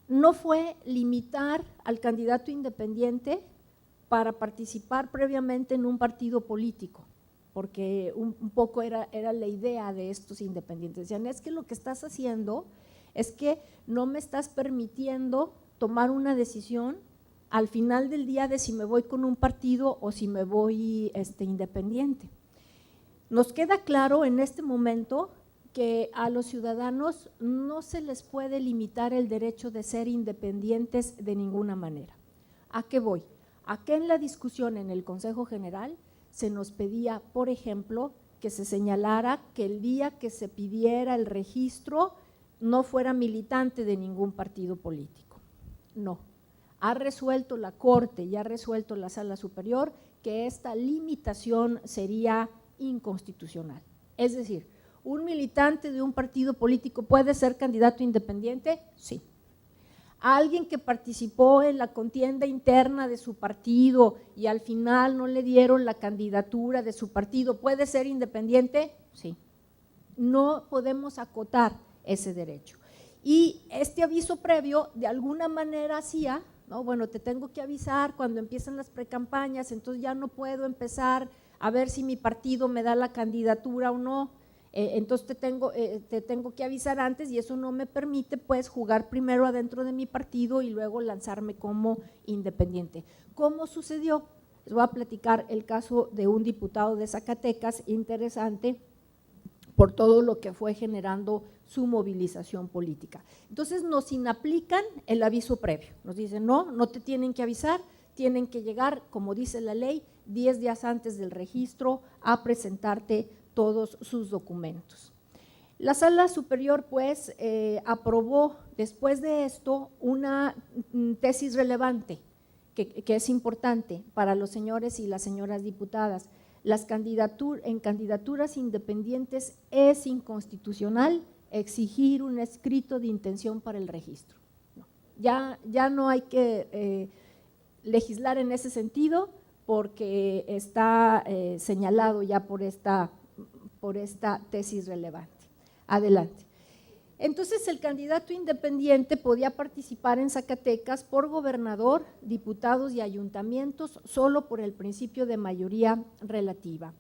no fue limitar al candidato independiente para participar previamente en un partido político, porque un poco era la idea de estos independientes. Decían, es que lo que estás haciendo es que no me estás permitiendo tomar una decisión al final del día de si me voy con un partido o si me voy independiente. Nos queda claro en este momento que a los ciudadanos no se les puede limitar el derecho de ser independientes de ninguna manera. ¿A qué voy? A que en la discusión en el Consejo General se nos pedía, por ejemplo, que se señalara que el día que se pidiera el registro no fuera militante de ningún partido político. No, ha resuelto la Corte y ha resuelto la Sala Superior que esta limitación sería inconstitucional. Es decir, ¿un militante de un partido político puede ser candidato independiente? Sí. ¿Alguien que participó en la contienda interna de su partido y al final no le dieron la candidatura de su partido puede ser independiente? Sí. No podemos acotar ese derecho. Y este aviso previo de alguna manera hacía, ¿no? Bueno, te tengo que avisar cuando empiezan las precampañas, entonces ya no puedo empezar a ver si mi partido me da la candidatura o no. Entonces te tengo que avisar antes y eso no me permite pues jugar primero adentro de mi partido y luego lanzarme como independiente. ¿Cómo sucedió? Les voy a platicar el caso de un diputado de Zacatecas interesante por todo lo que fue generando su movilización política. Entonces nos inaplican el aviso previo, nos dicen no te tienen que avisar, tienen que llegar, como dice la ley, 10 días antes del registro a presentarte todos sus documentos. La Sala Superior pues aprobó después de esto una tesis relevante que es importante para los señores y las señoras diputadas. En candidaturas independientes es inconstitucional exigir un escrito de intención para el registro. No, ya no hay que legislar en ese sentido porque está señalado ya por esta tesis relevante. Adelante. Entonces el candidato independiente podía participar en Zacatecas por gobernador, diputados y ayuntamientos solo por el principio de mayoría relativa,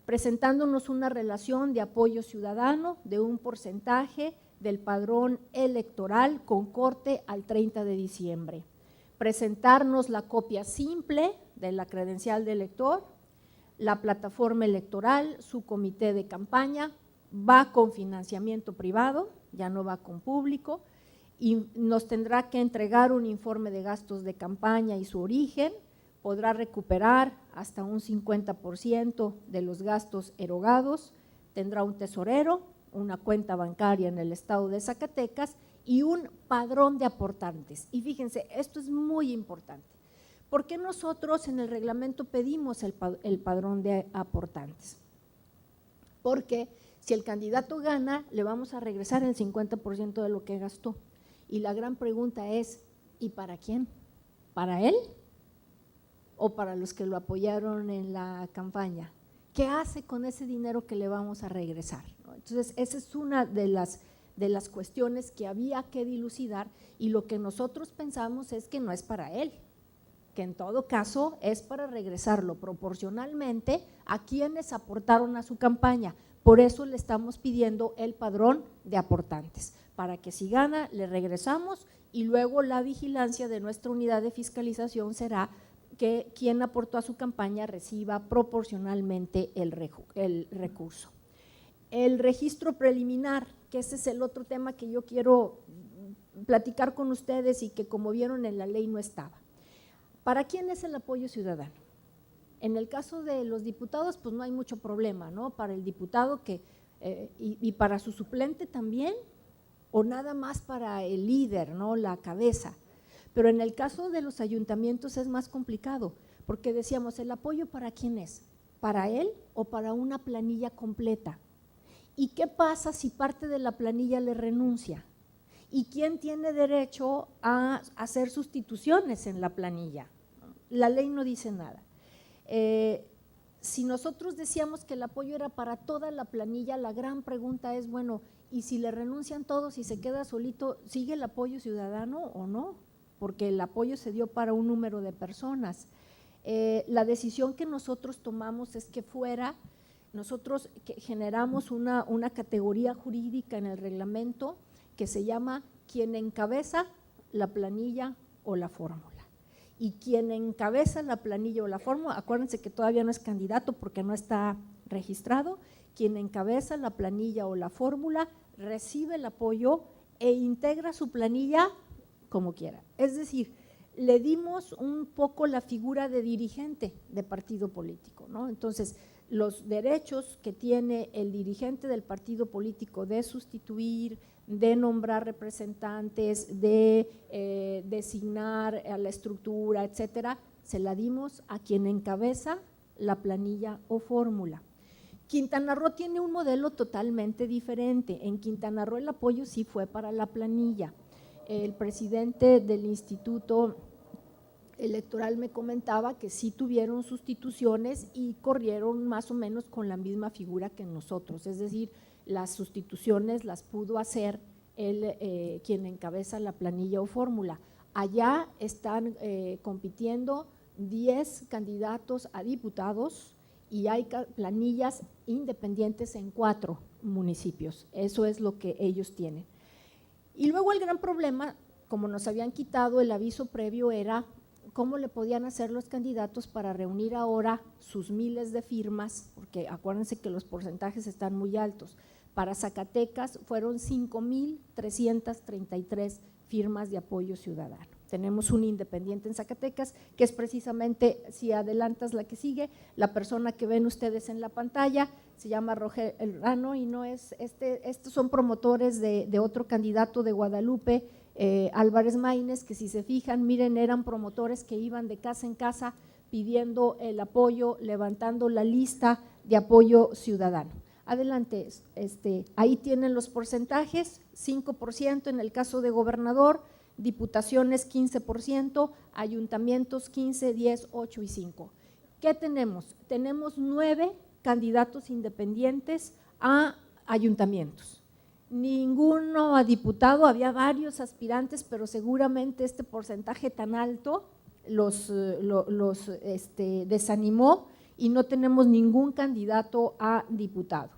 presentándonos una relación de apoyo ciudadano de un porcentaje del padrón electoral con corte al 30 de diciembre, presentarnos la copia simple de la credencial de elector, la plataforma electoral, su comité de campaña, va con financiamiento privado, ya no va con público, y nos tendrá que entregar un informe de gastos de campaña y su origen, podrá recuperar hasta un 50% de los gastos erogados, tendrá un tesorero, una cuenta bancaria en el estado de Zacatecas y un padrón de aportantes. Y fíjense, esto es muy importante. ¿Por qué nosotros en el reglamento pedimos el padrón de aportantes? Porque si el candidato gana, le vamos a regresar el 50% de lo que gastó. Y la gran pregunta es, ¿y para quién? ¿Para él o para los que lo apoyaron en la campaña? ¿Qué hace con ese dinero que le vamos a regresar? Entonces, esa es una de las cuestiones que había que dilucidar y lo que nosotros pensamos es que no es para él, que en todo caso es para regresarlo proporcionalmente a quienes aportaron a su campaña. Por eso le estamos pidiendo el padrón de aportantes, para que si gana le regresamos y luego la vigilancia de nuestra unidad de fiscalización será que quien aportó a su campaña reciba proporcionalmente el recurso. El registro preliminar, que ese es el otro tema que yo quiero platicar con ustedes y que como vieron en la ley no estaba. ¿Para quién es el apoyo ciudadano? En el caso de los diputados, pues no hay mucho problema, ¿no? Para el diputado y para su suplente también, o nada más para el líder, ¿no? La cabeza. Pero en el caso de los ayuntamientos es más complicado, porque decíamos, ¿el apoyo para quién es? ¿Para él o para una planilla completa? ¿Y qué pasa si parte de la planilla le renuncia? ¿Y quién tiene derecho a hacer sustituciones en la planilla? La ley no dice nada. Si nosotros decíamos que el apoyo era para toda la planilla, la gran pregunta es, bueno, y si le renuncian todos y se queda solito, ¿sigue el apoyo ciudadano o no? Porque el apoyo se dio para un número de personas. La decisión que nosotros tomamos es que nosotros generamos una categoría jurídica en el reglamento que se llama quien encabeza la planilla o la fórmula. Y quien encabeza la planilla o la fórmula, acuérdense que todavía no es candidato porque no está registrado, quien encabeza la planilla o la fórmula recibe el apoyo e integra su planilla como quiera. Es decir, le dimos un poco la figura de dirigente de partido político, ¿no? Entonces, los derechos que tiene el dirigente del partido político de sustituir, de nombrar representantes, de designar a la estructura, etcétera, se la dimos a quien encabeza la planilla o fórmula. Quintana Roo tiene un modelo totalmente diferente. En Quintana Roo el apoyo sí fue para la planilla. El presidente del Instituto Electoral me comentaba que sí tuvieron sustituciones y corrieron más o menos con la misma figura que nosotros, es decir, las sustituciones las pudo hacer quien encabeza la planilla o fórmula. Allá están compitiendo 10 candidatos a diputados y hay planillas independientes en 4 municipios, eso es lo que ellos tienen. Y luego el gran problema, como nos habían quitado el aviso previo, era cómo le podían hacer los candidatos para reunir ahora sus miles de firmas, porque acuérdense que los porcentajes están muy altos. Para Zacatecas fueron 5,333 firmas de apoyo ciudadano. Tenemos un independiente en Zacatecas, que es precisamente, si adelantas la que sigue, la persona que ven ustedes en la pantalla, se llama Roger Elrano y no es, estos son promotores de otro candidato de Guadalupe, Álvarez Maínez, que si se fijan, miren, eran promotores que iban de casa en casa pidiendo el apoyo, levantando la lista de apoyo ciudadano. Adelante, ahí tienen los porcentajes, 5% en el caso de gobernador, diputaciones 15%, ayuntamientos 15, 10, 8 y 5. ¿Qué tenemos? Tenemos 9 candidatos independientes a ayuntamientos. Ninguno a diputado, había varios aspirantes, pero seguramente este porcentaje tan alto los desanimó y no tenemos ningún candidato a diputado.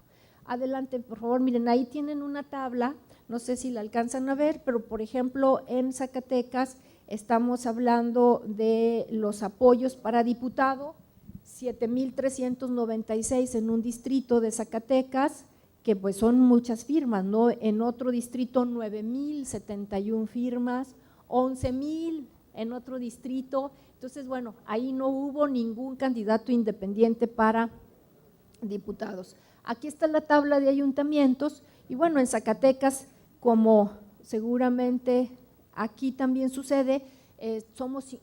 Adelante, por favor, miren, ahí tienen una tabla, no sé si la alcanzan a ver, pero por ejemplo en Zacatecas estamos hablando de los apoyos para diputado, 7,396 en un distrito de Zacatecas, que pues son muchas firmas, ¿no? En otro distrito 9,071 firmas, 11,000 en otro distrito. Entonces, bueno, ahí no hubo ningún candidato independiente para diputados. Aquí está la tabla de ayuntamientos y bueno, en Zacatecas, como seguramente aquí también sucede,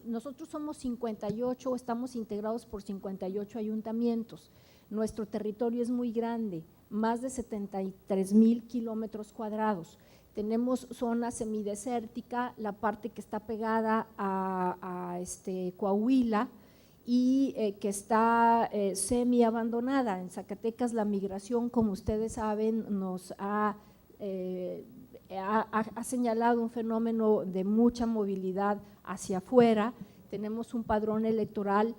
nosotros somos 58, estamos integrados por 58 ayuntamientos. Nuestro territorio es muy grande, más de 73,000 kilómetros cuadrados. Tenemos zona semidesértica, la parte que está pegada a Coahuila y que está semi abandonada. En Zacatecas la migración, como ustedes saben, nos ha señalado un fenómeno de mucha movilidad hacia afuera. Tenemos un padrón electoral,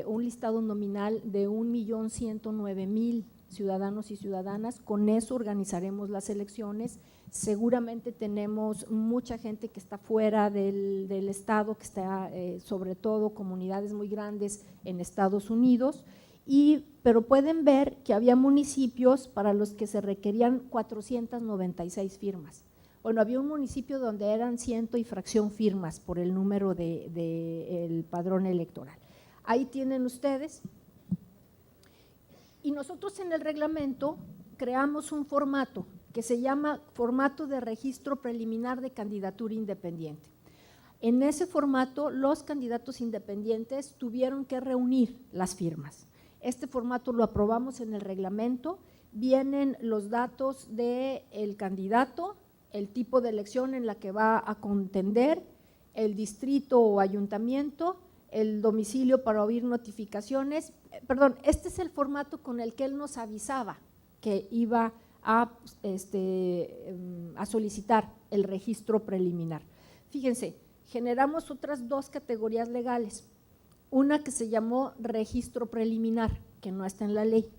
un listado nominal de 1,109,000 ciudadanos y ciudadanas, con eso organizaremos las elecciones. Seguramente tenemos mucha gente que está fuera del estado, que está sobre todo comunidades muy grandes en Estados Unidos, pero pueden ver que había municipios para los que se requerían 496 firmas. Bueno, había un municipio donde eran 100 y fracción firmas por el número del padrón electoral. Ahí tienen ustedes. Y nosotros en el reglamento creamos un formato que se llama formato de registro preliminar de candidatura independiente. En ese formato los candidatos independientes tuvieron que reunir las firmas. Este formato lo aprobamos en el reglamento, vienen los datos del candidato, el tipo de elección en la que va a contender, el distrito o ayuntamiento, el domicilio para oír notificaciones, este es el formato con el que él nos avisaba que iba a solicitar el registro preliminar. Fíjense, generamos otras dos categorías legales, una que se llamó registro preliminar, que no está en la ley.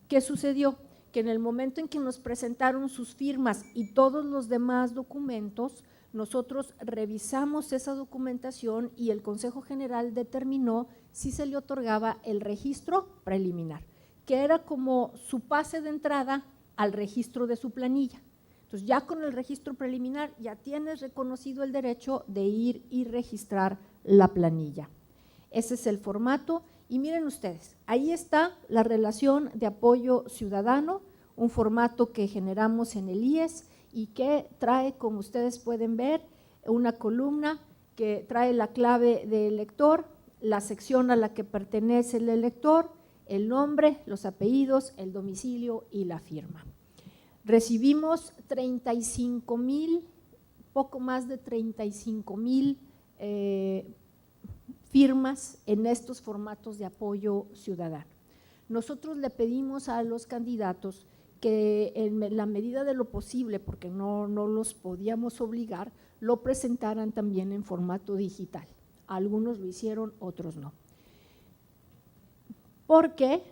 ¿Qué sucedió? Que en el momento en que nos presentaron sus firmas y todos los demás documentos, nosotros revisamos esa documentación y el Consejo General determinó si se le otorgaba el registro preliminar, que era como su pase de entrada al registro de su planilla. Entonces, ya con el registro preliminar ya tienes reconocido el derecho de ir y registrar la planilla. Ese es el formato y miren ustedes, ahí está la relación de apoyo ciudadano, un formato que generamos en el IES y que trae, como ustedes pueden ver, una columna que trae la clave del elector, la sección a la que pertenece el elector, el nombre, los apellidos, el domicilio y la firma. Recibimos 35,000, poco más de 35,000 firmas en estos formatos de apoyo ciudadano. Nosotros le pedimos a los candidatos que en la medida de lo posible, porque no los podíamos obligar, lo presentaran también en formato digital. Algunos lo hicieron, otros no. Porque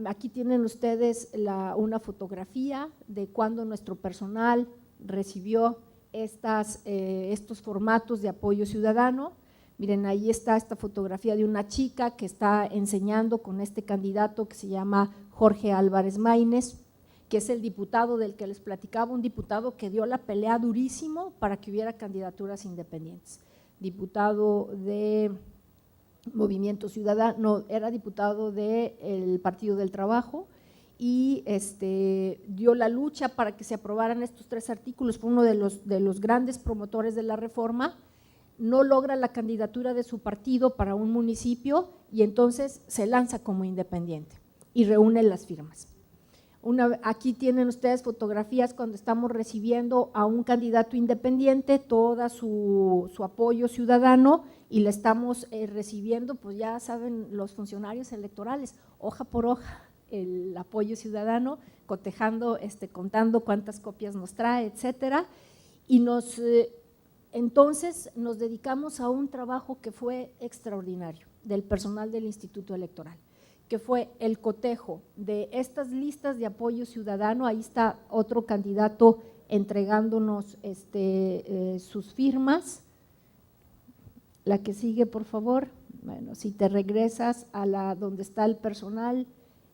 aquí tienen ustedes una fotografía de cuando nuestro personal recibió estos formatos de apoyo ciudadano. Miren, ahí está esta fotografía de una chica que está enseñando con este candidato que se llama Jorge Álvarez Maínez, que es el diputado del que les platicaba, un diputado que dio la pelea durísimo para que hubiera candidaturas independientes. Diputado de Movimiento Ciudadano, era diputado del Partido del Trabajo y dio la lucha para que se aprobaran estos 3 artículos, fue uno de los grandes promotores de la reforma. No logra la candidatura de su partido para un municipio y entonces se lanza como independiente y reúne las firmas. Aquí tienen ustedes fotografías cuando estamos recibiendo a un candidato independiente, toda su apoyo ciudadano y le estamos recibiendo, pues ya saben los funcionarios electorales, hoja por hoja, el apoyo ciudadano, cotejando, contando cuántas copias nos trae, etcétera, y entonces nos dedicamos a un trabajo que fue extraordinario del personal del Instituto Electoral, que fue el cotejo de estas listas de apoyo ciudadano. Ahí está otro candidato entregándonos sus firmas. La que sigue, por favor. Bueno, si te regresas a donde está el personal,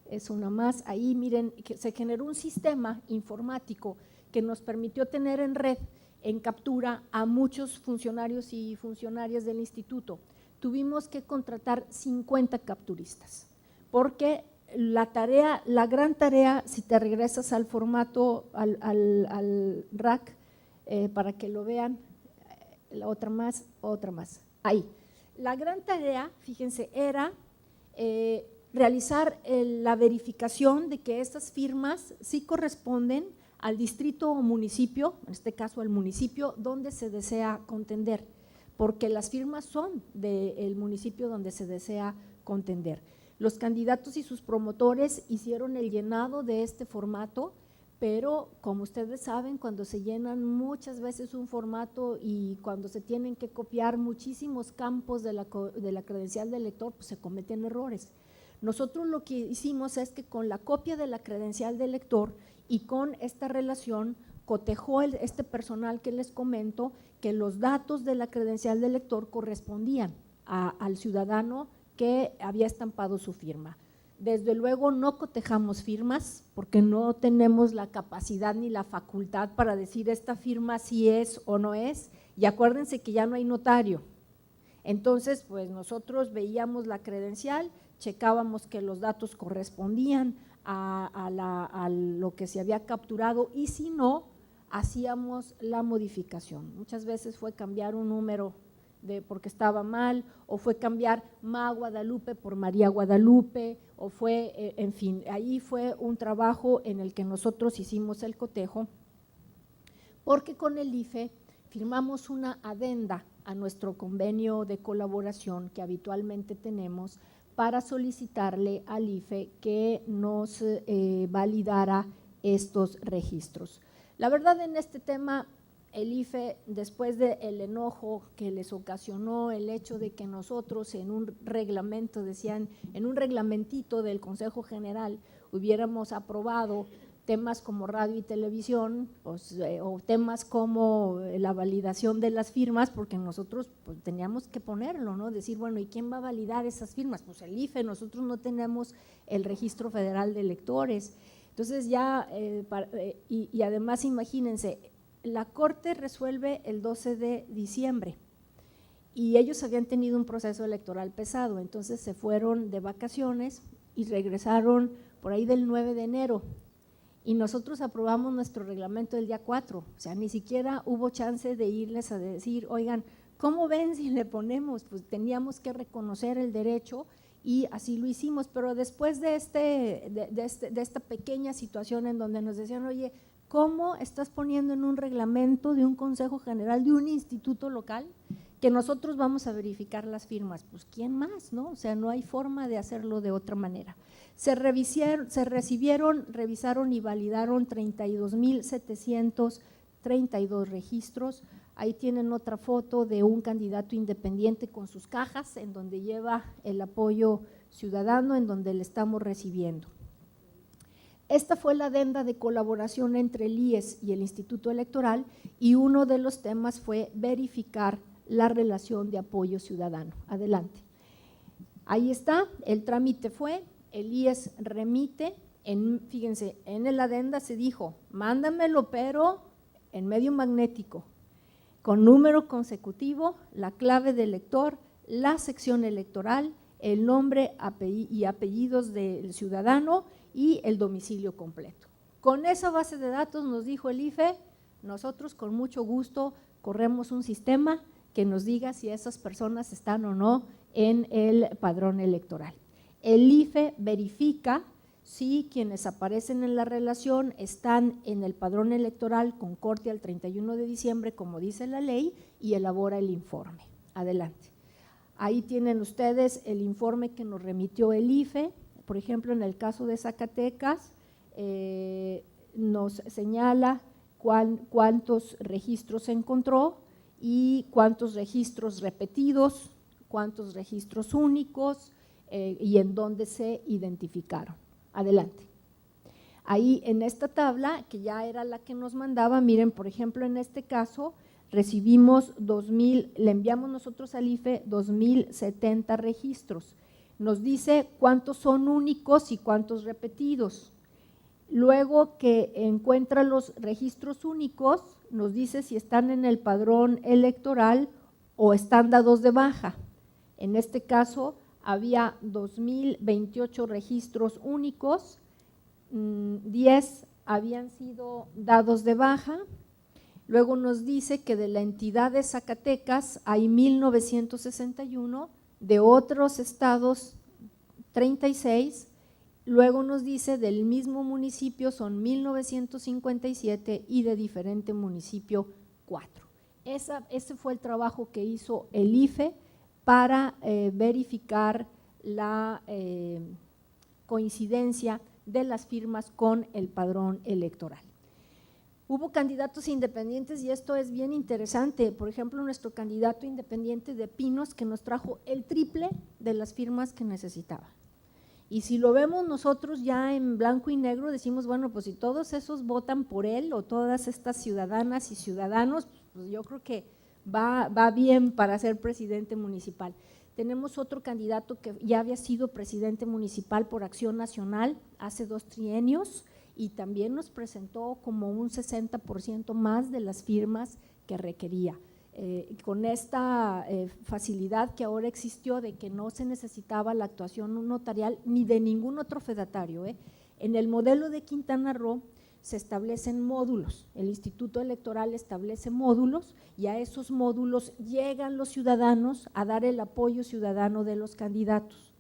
es una más. Ahí miren, que se generó un sistema informático que nos permitió tener en red, en captura, a muchos funcionarios y funcionarias del instituto. Tuvimos que contratar 50 capturistas, porque la gran tarea, si te regresas al formato, al RAC, para que lo vean, otra más, ahí. La gran tarea, fíjense, era realizar la verificación de que estas firmas sí corresponden al distrito o municipio, en este caso al municipio donde se desea contender, porque las firmas son del municipio donde se desea contender. Los candidatos y sus promotores hicieron el llenado de este formato, pero como ustedes saben, cuando se llenan muchas veces un formato y cuando se tienen que copiar muchísimos campos de la credencial del elector, pues se cometen errores. Nosotros lo que hicimos es que con la copia de la credencial del elector y con esta relación cotejó este personal que les comento que los datos de la credencial del elector correspondían al ciudadano que había estampado su firma. Desde luego no cotejamos firmas porque no tenemos la capacidad ni la facultad para decir esta firma si es o no es, y acuérdense que ya no hay notario. Entonces, pues nosotros veíamos la credencial, checábamos que los datos correspondían a lo que se había capturado y si no, hacíamos la modificación. Muchas veces fue cambiar un número porque estaba mal, o fue cambiar Ma Guadalupe por María Guadalupe, o fue, en fin, ahí fue un trabajo en el que nosotros hicimos el cotejo, porque con el IFE firmamos una adenda a nuestro convenio de colaboración que habitualmente tenemos para solicitarle al IFE que nos validara estos registros. La verdad, en este tema, el IFE, después del enojo que les ocasionó el hecho de que nosotros en un reglamento, decían, en un reglamentito del Consejo General hubiéramos aprobado temas como radio y televisión, o temas como la validación de las firmas, porque nosotros pues, teníamos que ponerlo, ¿no? Decir, bueno, ¿y quién va a validar esas firmas? Pues el IFE, nosotros no tenemos el Registro Federal de Electores. Entonces ya, y además imagínense, la Corte resuelve el 12 de diciembre y ellos habían tenido un proceso electoral pesado, entonces se fueron de vacaciones y regresaron por ahí del 9 de enero. Y nosotros aprobamos nuestro reglamento el día 4, o sea, ni siquiera hubo chance de irles a decir, oigan, ¿cómo ven si le ponemos? Pues teníamos que reconocer el derecho y así lo hicimos, pero después de esta pequeña situación en donde nos decían, oye, ¿cómo estás poniendo en un reglamento de un consejo general de un instituto local que nosotros vamos a verificar las firmas? Pues ¿quién más, no? O sea, no hay forma de hacerlo de otra manera. Se revisaron y validaron 32,732 registros. Ahí tienen otra foto de un candidato independiente con sus cajas en donde lleva el apoyo ciudadano, en donde le estamos recibiendo. Esta fue la adenda de colaboración entre el IES y el Instituto Electoral y uno de los temas fue verificar la relación de apoyo ciudadano. Adelante. Ahí está, el trámite fue, el IES remite, fíjense, en el adenda se dijo, mándamelo pero en medio magnético, con número consecutivo, la clave del elector, la sección electoral, el nombre y apellidos del ciudadano y el domicilio completo. Con esa base de datos, nos dijo el IFE, nosotros con mucho gusto corremos un sistema que nos diga si esas personas están o no en el padrón electoral. El IFE verifica si quienes aparecen en la relación están en el padrón electoral con corte al 31 de diciembre, como dice la ley, y elabora el informe. Adelante. Ahí tienen ustedes el informe que nos remitió el IFE. Por ejemplo, en el caso de Zacatecas, nos señala cuántos registros se encontró y cuántos registros repetidos, cuántos registros únicos y en dónde se identificaron. Adelante. Ahí en esta tabla, que ya era la que nos mandaba, miren, por ejemplo, en este caso recibimos le enviamos nosotros al IFE 2,070 registros. Nos dice cuántos son únicos y cuántos repetidos. Luego que encuentra los registros únicos, nos dice si están en el padrón electoral o están dados de baja. En este caso había 2,028 registros únicos, 10 habían sido dados de baja. Luego nos dice que de la entidad de Zacatecas hay 1,961, de otros estados 36, luego nos dice del mismo municipio son 1,957 y de diferente municipio 4. Ese fue el trabajo que hizo el IFE para verificar la coincidencia de las firmas con el padrón electoral. Hubo candidatos independientes y esto es bien interesante, por ejemplo, nuestro candidato independiente de Pinos que nos trajo el triple de las firmas que necesitaba. Y si lo vemos nosotros ya en blanco y negro, decimos, bueno, pues si todos esos votan por él o todas estas ciudadanas y ciudadanos, pues yo creo que va bien para ser presidente municipal. Tenemos otro candidato que ya había sido presidente municipal por Acción Nacional hace 2 trienios y también nos presentó como un 60% más de las firmas que requería. Con esta facilidad que ahora existió de que no se necesitaba la actuación notarial ni de ningún otro fedatario. En el modelo de Quintana Roo se establecen módulos, el Instituto Electoral establece módulos y a esos módulos llegan los ciudadanos a dar el apoyo ciudadano de los candidatos.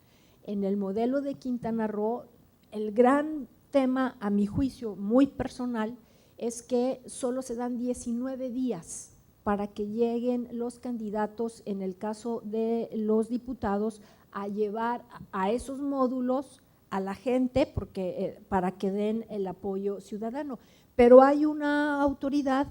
En el modelo de Quintana Roo, el gran tema, a mi juicio muy personal, es que solo se dan 19 días para que lleguen los candidatos, en el caso de los diputados, a llevar a esos módulos a la gente para que den el apoyo ciudadano. Pero hay una autoridad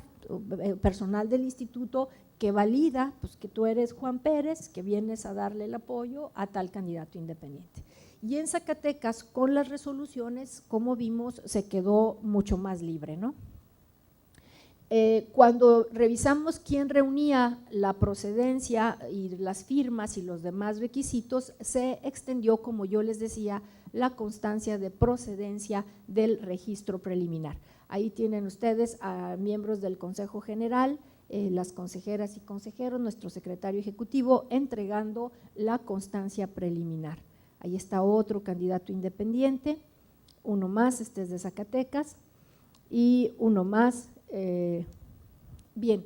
personal del instituto que valida pues, que tú eres Juan Pérez, que vienes a darle el apoyo a tal candidato independiente. Y en Zacatecas, con las resoluciones, como vimos, se quedó mucho más libre, ¿no? Cuando revisamos quién reunía la procedencia y las firmas y los demás requisitos, se extendió, como yo les decía, la constancia de procedencia del registro preliminar. Ahí tienen ustedes a miembros del Consejo General, las consejeras y consejeros, nuestro secretario ejecutivo, entregando la constancia preliminar. Ahí está otro candidato independiente, uno más, este es de Zacatecas, y uno más. Bien,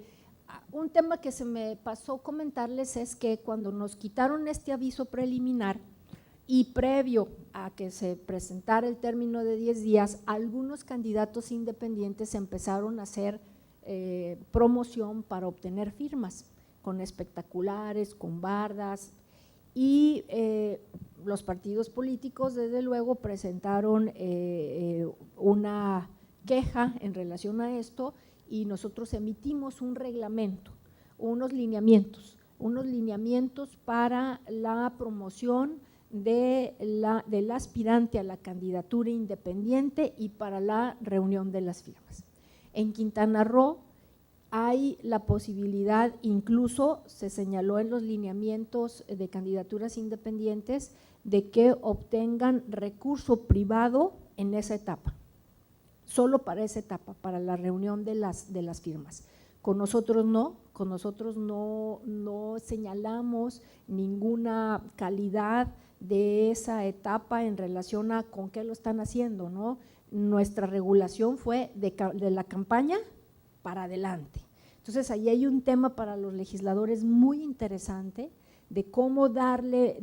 un tema que se me pasó comentarles es que cuando nos quitaron este aviso preliminar y previo a que se presentara el término de 10 días, algunos candidatos independientes empezaron a hacer promoción para obtener firmas, con espectaculares, con bardas, y los partidos políticos desde luego presentaron una queja en relación a esto y nosotros emitimos un reglamento, unos lineamientos para la promoción del aspirante a la candidatura independiente y para la reunión de las firmas. En Quintana Roo hay la posibilidad, incluso se señaló en los lineamientos de candidaturas independientes, de que obtengan recurso privado en esa etapa, solo para esa etapa, para la reunión de las firmas. Con nosotros no señalamos ninguna calidad de esa etapa en relación a con qué lo están haciendo, ¿no? Nuestra regulación fue de la campaña para adelante. Entonces, ahí hay un tema para los legisladores muy interesante de cómo darle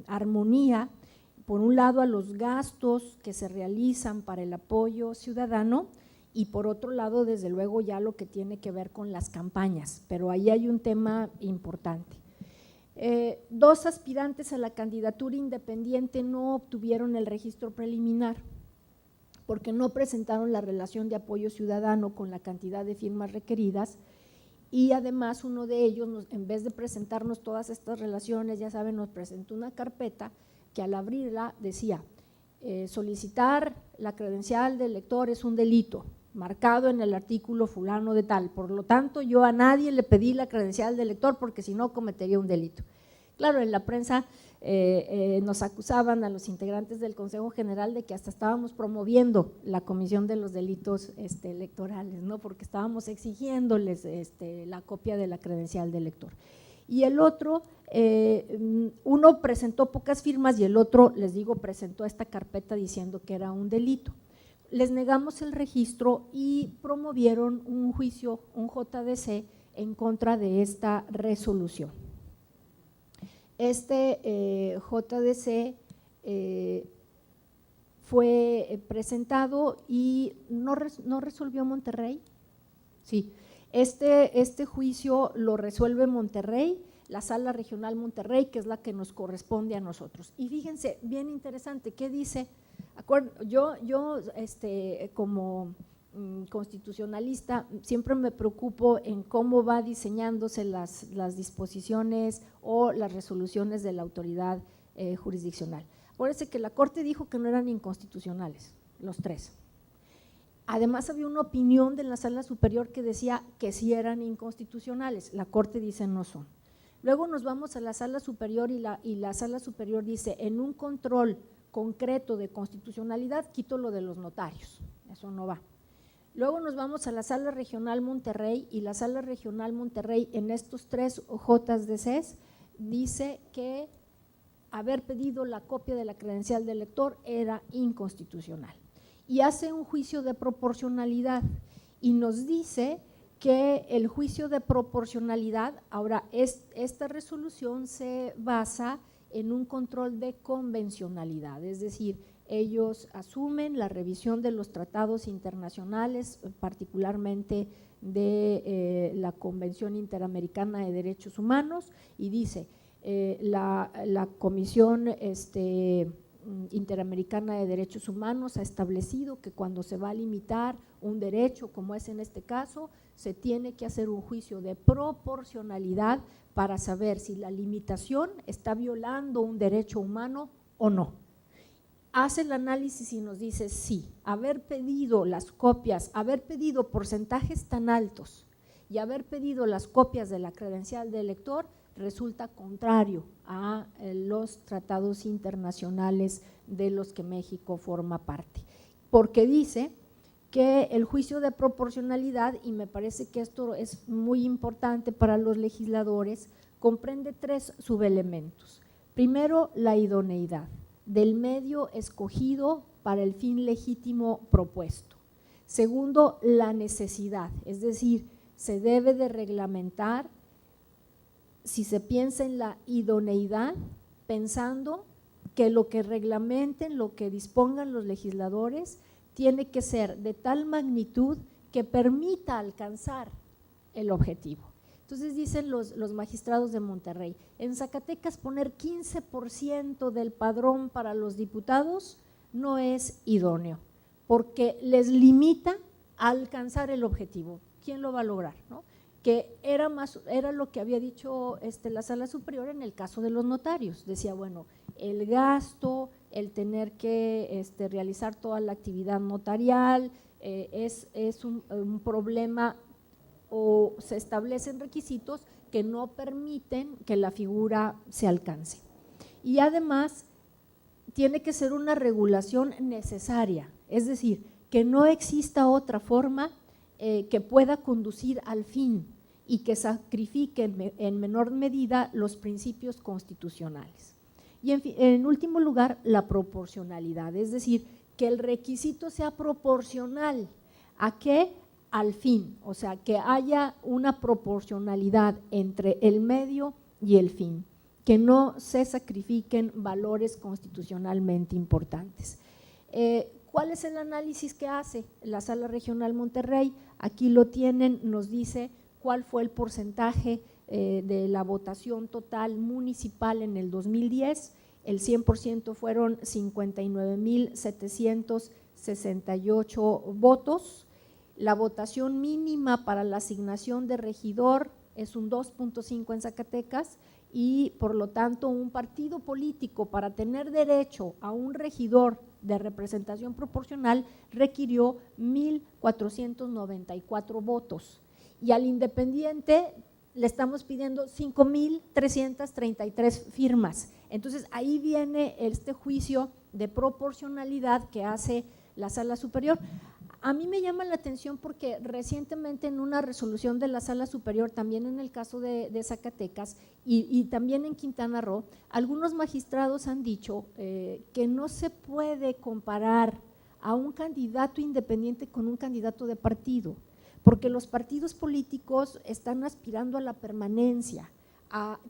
armonía, por un lado, a los gastos que se realizan para el apoyo ciudadano y por otro lado, desde luego, ya lo que tiene que ver con las campañas, pero ahí hay un tema importante. 2 aspirantes a la candidatura independiente no obtuvieron el registro preliminar porque no presentaron la relación de apoyo ciudadano con la cantidad de firmas requeridas y además uno de ellos, en vez de presentarnos todas estas relaciones, ya saben, nos presentó una carpeta que al abrirla decía, solicitar la credencial del elector es un delito, marcado en el artículo fulano de tal, por lo tanto yo a nadie le pedí la credencial del elector porque si no cometería un delito. Claro, en la prensa nos acusaban a los integrantes del Consejo General de que hasta estábamos promoviendo la comisión de los delitos electorales, ¿no? Porque estábamos exigiéndoles la copia de la credencial del elector. Y el otro, uno presentó pocas firmas y el otro, les digo, presentó esta carpeta diciendo que era un delito. Les negamos el registro y promovieron un juicio, un JDC, en contra de esta resolución. JDC fue presentado y no resolvió Monterrey. Sí, este juicio lo resuelve Monterrey, la Sala Regional Monterrey, que es la que nos corresponde a nosotros. Y fíjense, bien interesante, ¿qué dice? Yo como constitucionalista siempre me preocupo en cómo va diseñándose las disposiciones o las resoluciones de la autoridad jurisdiccional. Acuérdense que la Corte dijo que no eran inconstitucionales, los 3. Además había una opinión de la Sala Superior que decía que sí eran inconstitucionales, la Corte dice no son. Luego nos vamos a la Sala Superior y la Sala Superior dice en un control concreto de constitucionalidad quito lo de los notarios, eso no va. Luego nos vamos a la Sala Regional Monterrey y la Sala Regional Monterrey en estos 3 JDCs dice que haber pedido la copia de la credencial del elector era inconstitucional y hace un juicio de proporcionalidad y nos dice que el juicio de proporcionalidad, ahora esta resolución se basa en un control de convencionalidad, es decir, ellos asumen la revisión de los tratados internacionales, particularmente de la Convención Interamericana de Derechos Humanos y dice la Comisión Interamericana de Derechos Humanos ha establecido que cuando se va a limitar un derecho, como es en este caso, se tiene que hacer un juicio de proporcionalidad para saber si la limitación está violando un derecho humano o no. Hace el análisis y nos dice sí, haber pedido las copias, haber pedido porcentajes tan altos y haber pedido las copias de la credencial de elector resulta contrario a los tratados internacionales de los que México forma parte, porque dice que el juicio de proporcionalidad, y me parece que esto es muy importante para los legisladores, comprende 3 subelementos. Primero, la idoneidad del medio escogido para el fin legítimo propuesto. Segundo, la necesidad, es decir, se debe de reglamentar si se piensa en la idoneidad, pensando que lo que reglamenten, lo que dispongan los legisladores, tiene que ser de tal magnitud que permita alcanzar el objetivo. Entonces dicen los magistrados de Monterrey, en Zacatecas poner 15% del padrón para los diputados no es idóneo, porque les limita a alcanzar el objetivo. ¿Quién lo va a lograr, no? Que era lo que había dicho la Sala Superior en el caso de los notarios. Decía, bueno, el gasto, el tener que realizar toda la actividad notarial es un problema, o se establecen requisitos que no permiten que la figura se alcance. Y además tiene que ser una regulación necesaria, es decir, que no exista otra forma que pueda conducir al fin y que sacrifique en menor medida los principios constitucionales. Y en último lugar, la proporcionalidad, es decir, que el requisito sea proporcional a qué, al fin, o sea, que haya una proporcionalidad entre el medio y el fin, que no se sacrifiquen valores constitucionalmente importantes. ¿Cuál es el análisis que hace la Sala Regional Monterrey? Aquí lo tienen, nos dice cuál fue el porcentaje de la votación total municipal en el 2010, el 100% fueron 59,768 votos. La votación mínima para la asignación de regidor es un 2.5 en Zacatecas y por lo tanto un partido político para tener derecho a un regidor de representación proporcional requirió 1,494 votos y al independiente le estamos pidiendo 5,333 firmas. Entonces ahí viene este juicio de proporcionalidad que hace la Sala Superior. A mí me llama la atención porque recientemente en una resolución de la Sala Superior, también en el caso de Zacatecas y también en Quintana Roo, algunos magistrados han dicho que no se puede comparar a un candidato independiente con un candidato de partido, porque los partidos políticos están aspirando a la permanencia,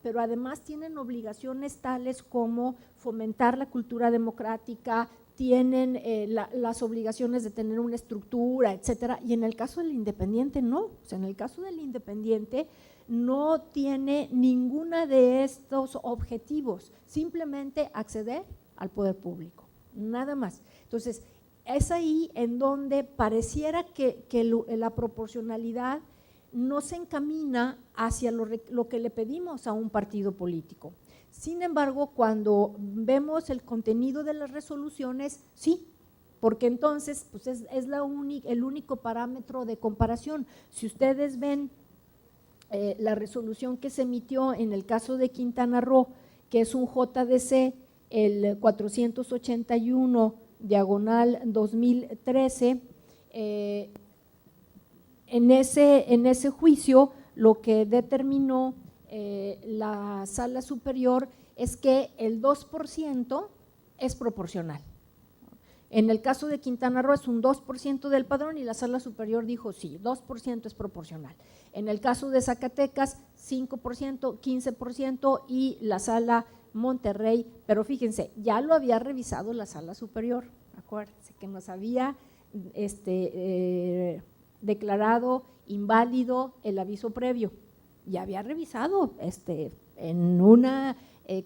pero además tienen obligaciones tales como fomentar la cultura democrática, tienen las obligaciones de tener una estructura, etcétera, y en el caso del independiente no, o sea, en el caso del independiente no tiene ninguna de estos objetivos, simplemente acceder al poder público, nada más. Entonces, es ahí en donde pareciera que la proporcionalidad no se encamina hacia lo que le pedimos a un partido político. Sin embargo, cuando vemos el contenido de las resoluciones, sí, porque entonces pues es el único parámetro de comparación. Si ustedes ven la resolución que se emitió en el caso de Quintana Roo, que es un JDC, el 481/2013, en ese juicio lo que determinó la Sala Superior es que el 2% es proporcional. En el caso de Quintana Roo es un 2% del padrón y la Sala Superior dijo sí, 2% es proporcional. En el caso de Zacatecas 5%, 15% y la Sala Monterrey, pero fíjense, ya lo había revisado la Sala Superior, acuérdense que nos había declarado inválido el aviso previo. ya había revisado en una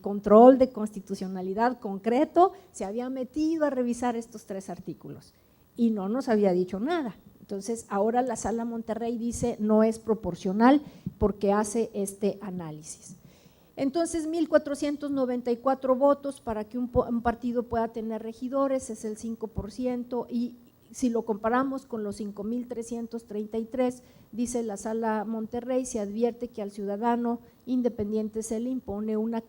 control de constitucionalidad concreto, se había metido a revisar estos 3 artículos y no nos había dicho nada. Entonces, ahora la Sala Monterrey dice no es proporcional porque hace este análisis. Entonces, 1,494 votos para que un partido pueda tener regidores, es el 5%, y si lo comparamos con los 5,333, dice la Sala Monterrey, se advierte que al ciudadano independiente se le impone una